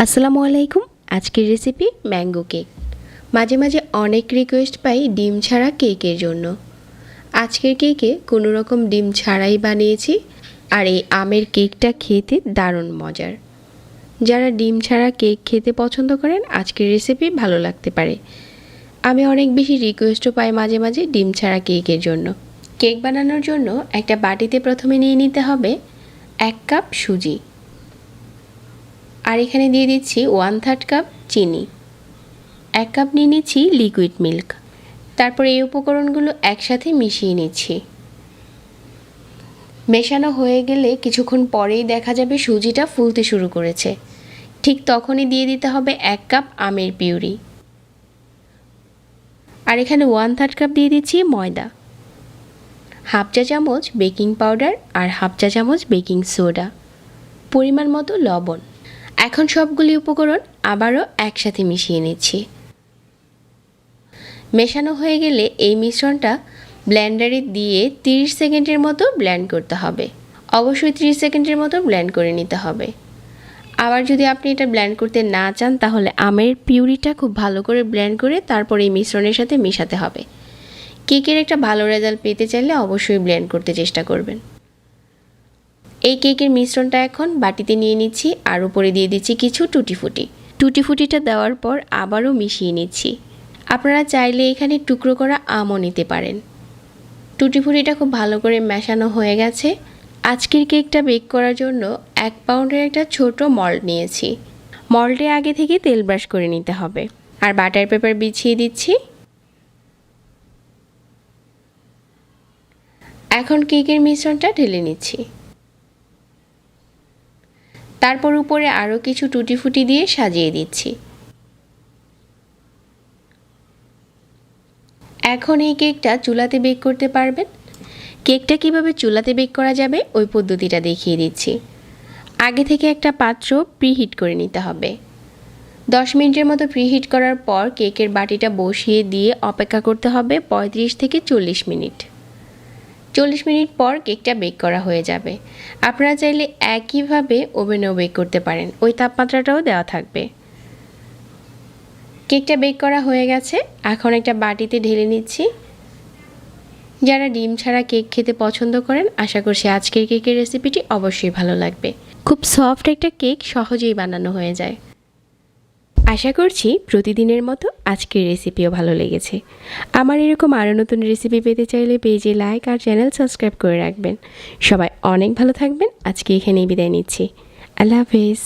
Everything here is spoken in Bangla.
আসসালামু আলাইকুম। আজকের রেসিপি ম্যাঙ্গো কেক। মাঝে মাঝে অনেক রিকোয়েস্ট পাই ডিম ছাড়া কেকের জন্য। আজকের কেকে কোনো রকম ডিম ছাড়াই বানিয়েছি, আর এই আমের কেকটা খেতে দারুণ মজার। যারা ডিম ছাড়া কেক খেতে পছন্দ করেন আজকের রেসিপি ভালো লাগতে পারে। আমি অনেক বেশি রিকোয়েস্টও পাই মাঝে মাঝে ডিম ছাড়া কেকের জন্য। কেক বানানোর জন্য একটা বাটিতে প্রথমে নিয়ে নিতে হবে 1 কাপ সুজি, আর এখানে দিয়ে দিচ্ছি 1/3 কাপ চিনি, 1 কাপ নিয়ে নিচ্ছি লিকুইড মিল্ক। তারপর এই উপকরণগুলো একসাথে মিশিয়ে নিচ্ছি। মেশানো হয়ে গেলে কিছুক্ষণ পরেই দেখা যাবে সুজিটা ফুলতে শুরু করেছে। ঠিক তখনই দিয়ে দিতে হবে 1 কাপ আমের পিউরি, আর এখানে 1/3 কাপ দিয়ে দিচ্ছি ময়দা, হাফ চা চামচ বেকিং পাউডার আর হাফ চা চামচ বেকিং সোডা, পরিমাণ মতো লবণ। এখন সবগুলি উপকরণ আবারও একসাথে মিশিয়ে নিচ্ছি। মেশানো হয়ে গেলে এই মিশ্রণটা ব্লেন্ডারে দিয়ে 30 সেকেন্ডের মতো ব্লেন্ড করতে হবে। অবশ্যই 30 সেকেন্ডের মতো ব্লেন্ড করে নিতে হবে। আবার যদি আপনি এটা ব্লেন্ড করতে না চান তাহলে আমের পিউরিটা খুব ভালো করে ব্লেন্ড করে তারপর এই মিশ্রণের সাথে মেশাতে হবে। কেকের একটা ভালো রেজাল্ট পেতে চাইলে অবশ্যই ব্লেন্ড করতে চেষ্টা করবেন। এই কেকের মিশ্রণটা এখন বাটিতে নিয়ে নিচ্ছি, আর উপরে দিয়ে দিচ্ছি কিছু টুটি ফুটি। টুটি ফুটিটা দেওয়ার পর আবারও মিশিয়ে নিচ্ছি। আপনারা চাইলে এখানে টুকরো করা আমও নিতে পারেন। টুটি ফুটিটা খুব ভালো করে মেশানো হয়ে গেছে। আজকের কেকটা বেক করার জন্য 1 পাউন্ডের একটা ছোট মল্ড নিয়েছি। মল্ডে আগে থেকে তেল ব্রাশ করে নিতে হবে, আর বাটার পেপার বিছিয়ে দিচ্ছি। এখন কেকের মিশ্রণটা ঢেলে নিচ্ছি। তারপর উপরে আরও কিছু টুটি ফুটি দিয়ে সাজিয়ে দিচ্ছি। এখন এই কেকটা চুলাতে বেক করতে পারবেন। কেকটা কিভাবে চুলাতে বেক করা যাবে ওই পদ্ধতিটা দেখিয়ে দিচ্ছি। আগে থেকে একটা পাত্র প্রিহিট করে নিতে হবে। 10 মিনিটের মতো প্রিহিট করার পর কেকের বাটিটা বসিয়ে দিয়ে অপেক্ষা করতে হবে 35 থেকে 40 মিনিট। 40 মিনিট পর কেকটা বেক করা হয়ে যাবে। আপনারা চাইলে একইভাবে ওভেনেও বেক করতে পারেন, ওই তাপমাত্রাটাও দেওয়া থাকবে। কেকটা বেক করা হয়ে গেছে। এখন একটা বাটিতে ঢেলে নিচ্ছি। যারা ডিম ছাড়া কেক খেতে পছন্দ করেন আশা করছি আজকের কেকের রেসিপিটি অবশ্যই ভালো লাগবে। খুব সফট একটা কেক সহজেই বানানো হয়ে যায়। আশা করছি প্রতিদিনের মতো আজকের রেসিপিও ভালো লেগেছে। আমার এরকম আরও নতুন রেসিপি পেতে চাইলে পেজে লাইক আর চ্যানেল সাবস্ক্রাইব করে রাখবেন। সবাই অনেক ভালো থাকবেন। আজকে এখানেই বিদায় নিচ্ছি। আল্লাহ হাফেজ।